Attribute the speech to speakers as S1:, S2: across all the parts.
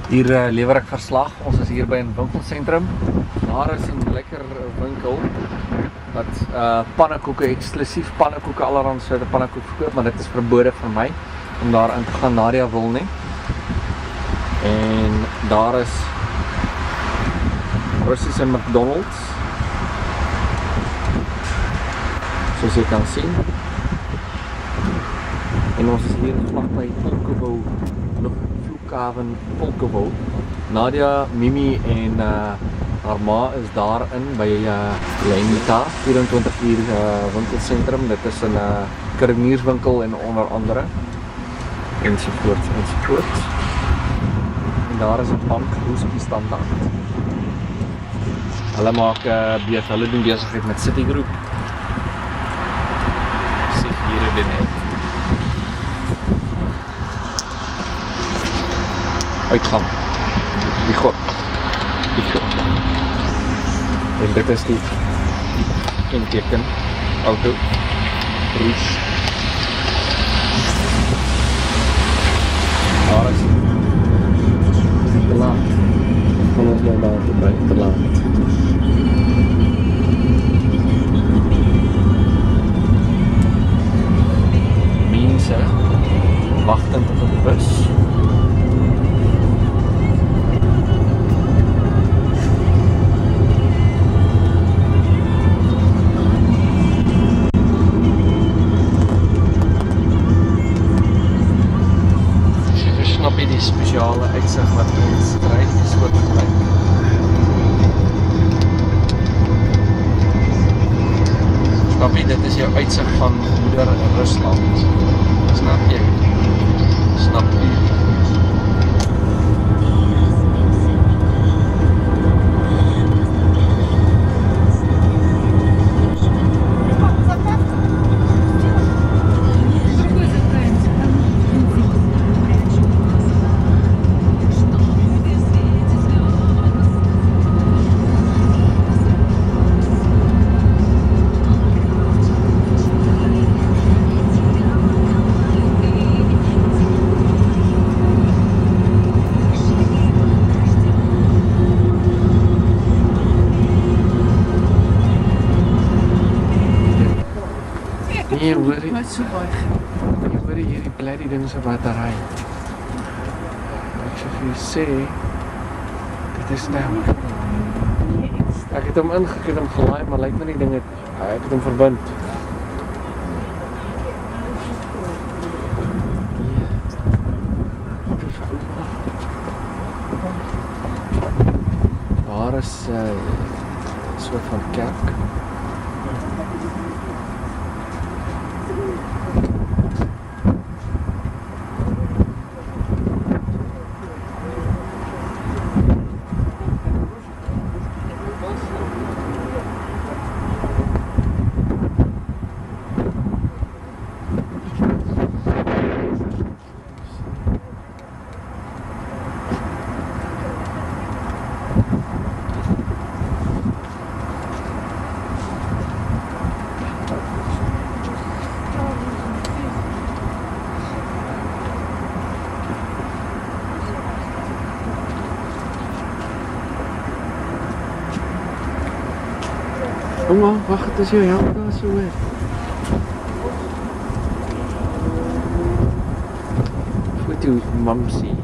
S1: Hier lewer ek verslag. Ons is hier by 'n winkelsentrum. Daar is 'n lekker winkel wat pannekoeke, eksklusief pannekoeke, allerhande soorte pannekoek verkoop, maar dit is verbode vir my om daarin te gaan. Nadia wil nie. En daar is Russiese McDonald's, soos jy kan sien. En ons is hier vlak by Polkovo, nog Vloekhaven Polkovo. Nadia, Mimi en haar ma is daarin by Lenita, 24 uur winkelsentrum. Dit is 'n kruidenierswinkel en onder andere ensovoorts ensovoorts. En daar is 'n bank, Roeski Standaard. Hulle maak hulle doen besigheid met Citigroup. Sien hier binne. Uitgang. Die god. En dit is die inteken auto. Roes. Daar is te laat. Van ons nou daar te laat. Mense wagtend op 'n bus. Die spesiale uitsig wat ons kry, is ook gelyk. Snap jy, dit is jou uitsig van moeder Rusland. Snap jy? Snap jy? Nee, hoor jy? Jy hoor hierdie bloody ding se battery. Ek sê vir jou sê, dit is nou. Ek het hom ingekry, hom gelaai, maar lyk my die ding ek het hom verbind. Daar is 'n soort van kerk. Oma, wacht, het is jou help daar so weer. Foto mamsie.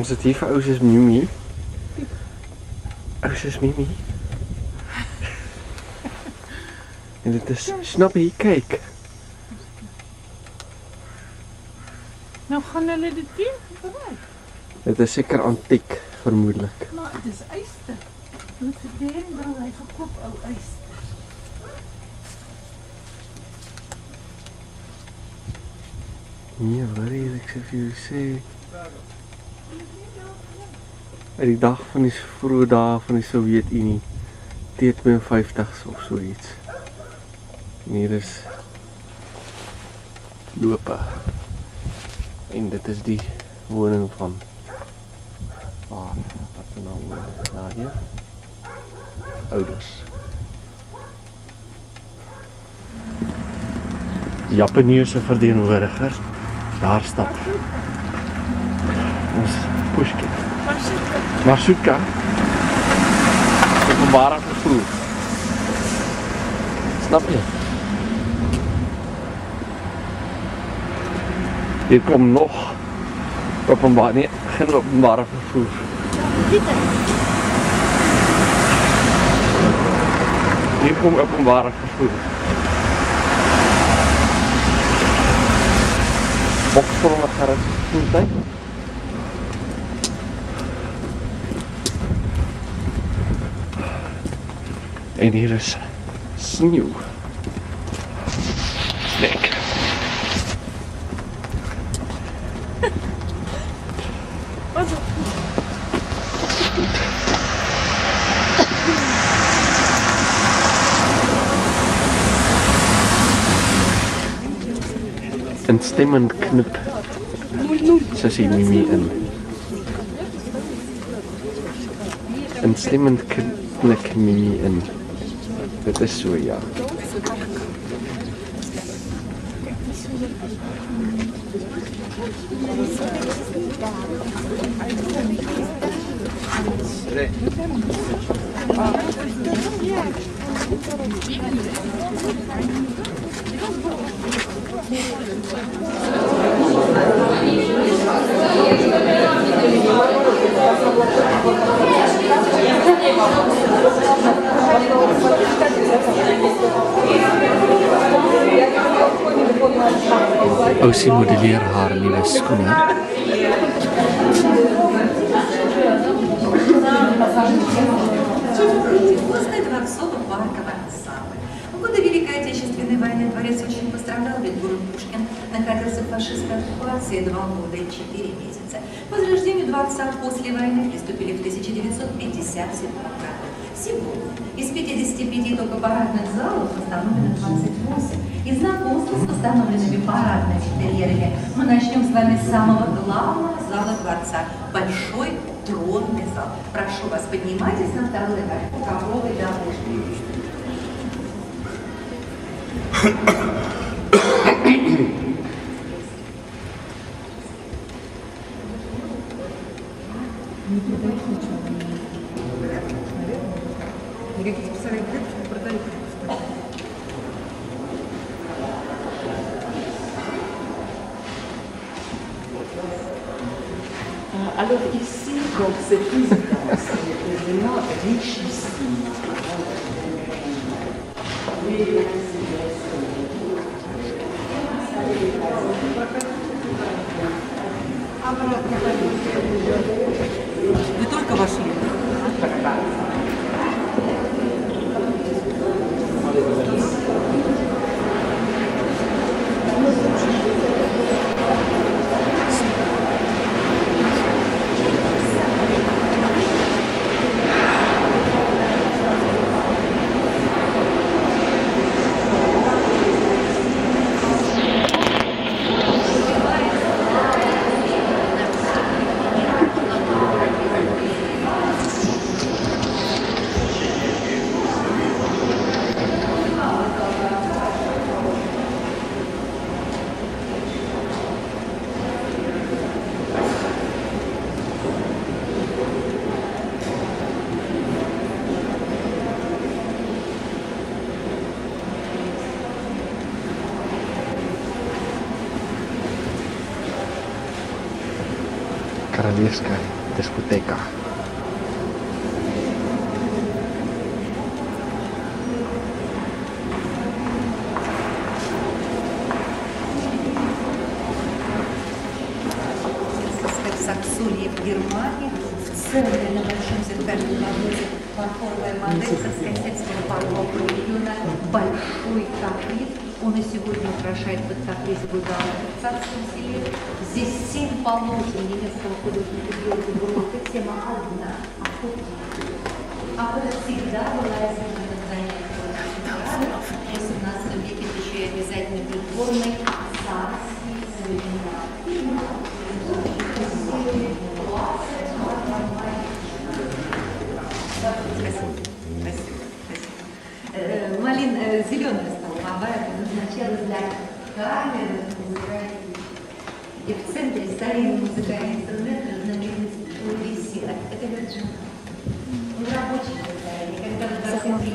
S1: Ons het hier vir ou soos Mimi. Ou soos Mimi. En dit is, snap jy, kyk.
S2: Nou gaan hulle dit doen? Vooruit.
S1: Dit is seker antiek, vermoedelik.
S2: Maar dit is yster. Moet verdien dan hy verkoop ou yster.
S1: Nee, wat ek sê vir jou sê. Uit die dag van die vroeë dae van die Sowjetunie, T52's of so iets. En hier is lope. En dit is die woning van wat se naam is Nadia? Ouders. Die Japaneese verteenwoordiger, daar stap ons Pushkin. Marsuka. Openbare vervoer. Snap jy? Hier kom nog geen openbare vervoer. Hier kom openbare vervoer. Boksvolle gerus voertuig. En hier is sneeuw. Snek. Een stemmend knip. Sissie Mimi in. Een stemmend knik Mimi in. Dit is so, ja. Ousie modelleer haar nuwe skoene.
S3: Возле Дворцового паркового ансамбля. В годы Великой Отечественной войны дворец очень пострадал, ведь город Пушкин находился в фашистской оккупации 2 года и 4 месяца. К возрождению дворца после войны приступили в 1957 году. Сегодня из 55 только парадных залов установлено 28. И знакомство с установленными парадными интерьерами мы начнем с вами с самого главного зала дворца – большой тронный зал. Прошу вас, поднимайтесь на второй этаж по ковровой дорожке.
S2: Alors ici, donc cette résidence est vraiment richissime. Вы только вошли?
S4: королевская дискотека.
S3: Саксонии в Германии. В центре на большом зеркальном навозе фарфоровая модель царскосельского паркового региона «Большой каприз». Он и сегодня украшает под капризовую даму в царском селе. Здесь 7 полотен немецкого художника Георга Грота. Тема одна. А это всегда была изменена занятие. В 18 веке это еще и обязательно придворный царский современный. Малин зеленая столбовая предназначалась для камеры музыкальных. И в центре старинный музыкальный инструмент разновидность клавесина. Это верджин. Рабочий музыкальный, когда в 23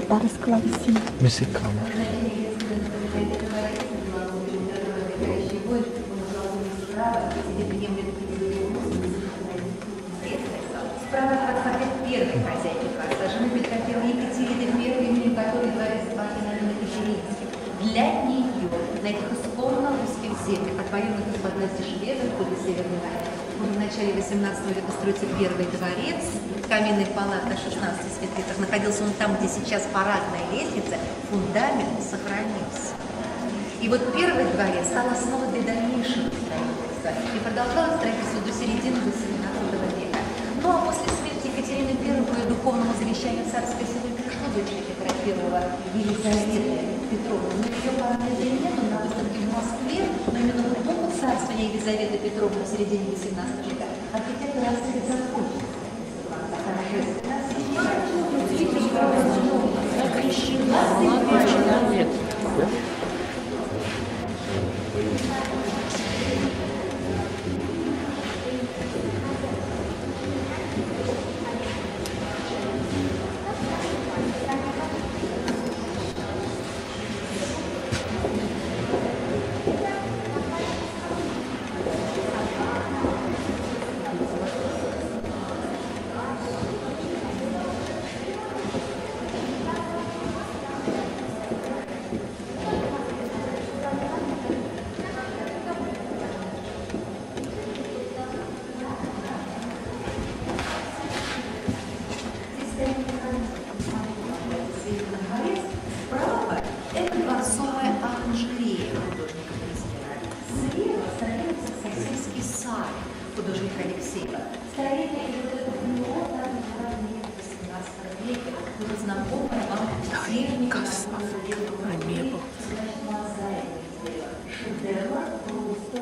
S5: Барс клавесин.
S4: Музыкально.
S3: Справа от портрет первой хозяйки дворца, жены Петра I Екатерины I, именем которой дворец Бакингема Екатеринский. Для нее на этих исконно русских землях, отвоеванных из-под власти шведов в ходе Северной войны, уже в начале 18 века строится первый дворец, каменная палата 16 светлицах. Находился он там, где сейчас парадная лестница, фундамент сохранился. И вот первый дворец стал основой для дальнейшего строительства и продолжалось строительство до середины 18 века. Ну а после смерти Екатерины I по ее духовному завещанию царское село перешло дочери Петра I Елизаветы Петровны. Но ее парадной день нет, он на выставке в Москве, но именно в эпоху царствования Елизаветы Петровны в середине 18 века архитектор раскрыт закончился. Художник Алексеева. Строение вот этого него там в 18 веке уже знакомое вам техника, шедевр просто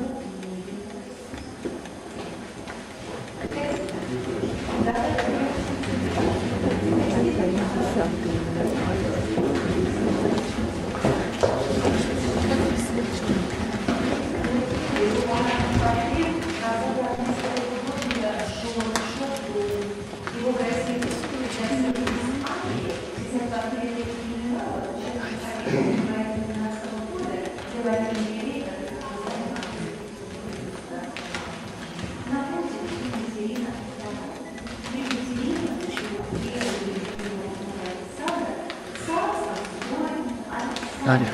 S4: Надя.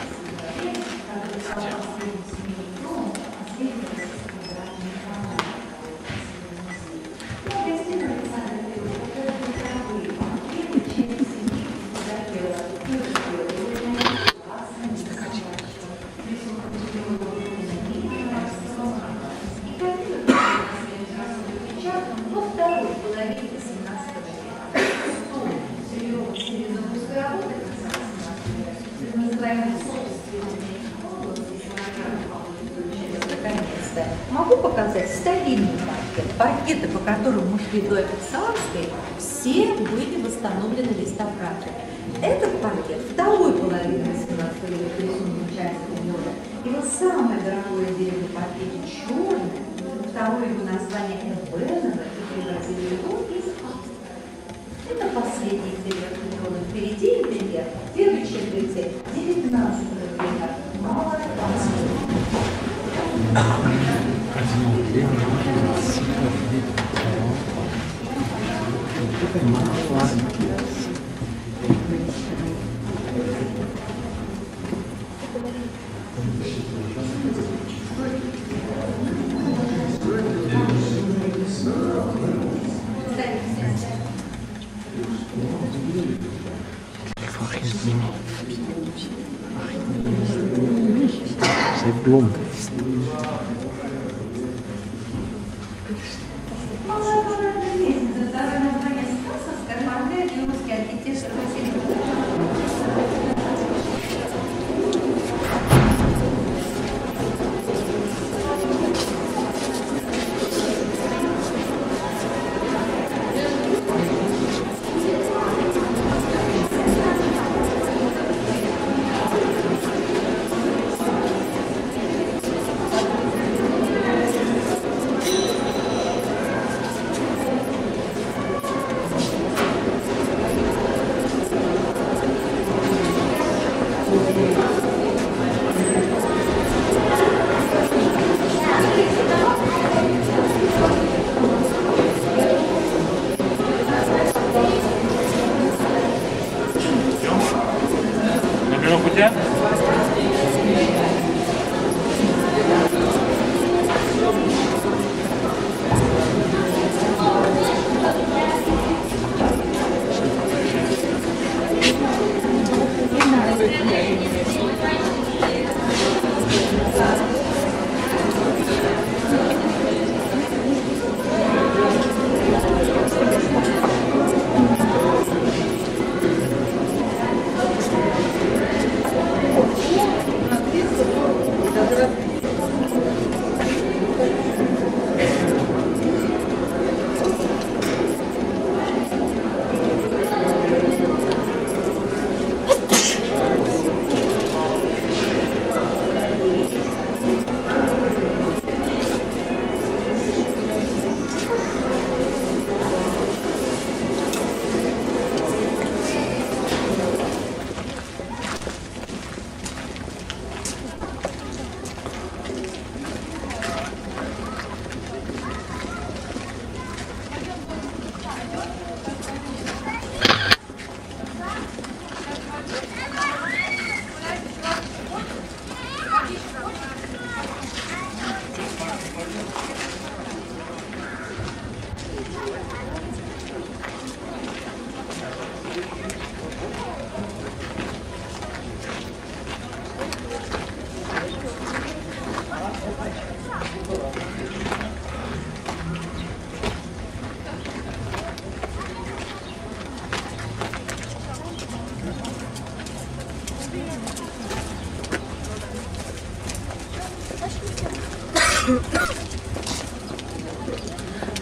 S3: Могу показать старинный паркет. Паркеты, по которым мы шли до Царской, все были восстановлены реставраторами. Этот паркет второй половины 18 века рисунок Чайского мода. Его самое дорогое дерево в паркете черное, второе его название Эбеновое, и превратили его из Австрии. Это последний интерьер Петровны. Впереди интерьер, первой четверти 19 века. Малая Пасха.
S4: Ik vraag geen Mimi. Zij is blond.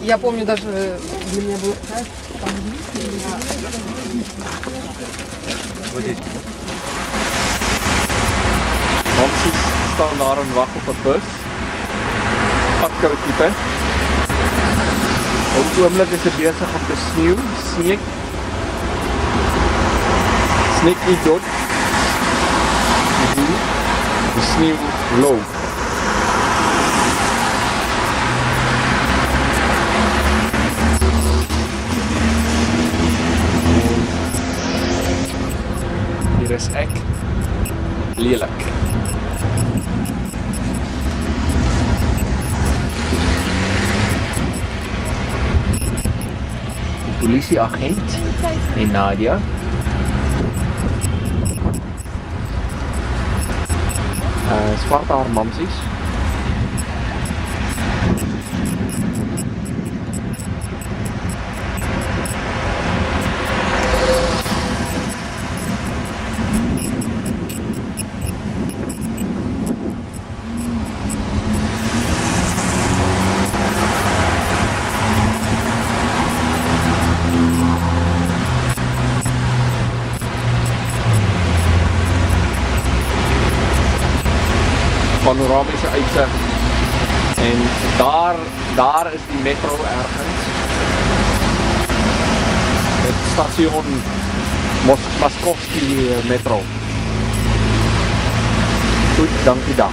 S6: Я помню, даже для меня был кайф.
S1: Mamsies staan daar en wag op 'n bus. Padkarretjie. Op die oomblik is dit besig om te sneeu. Sneek nie dood. Die sneeu low. Hier is ek lelik. Die polisieagent en Nadia. Swart haar mamsies. Panoramiese uitsig en daar is die metro ergens. Het station Moskovski metro. Goed, dankie dag.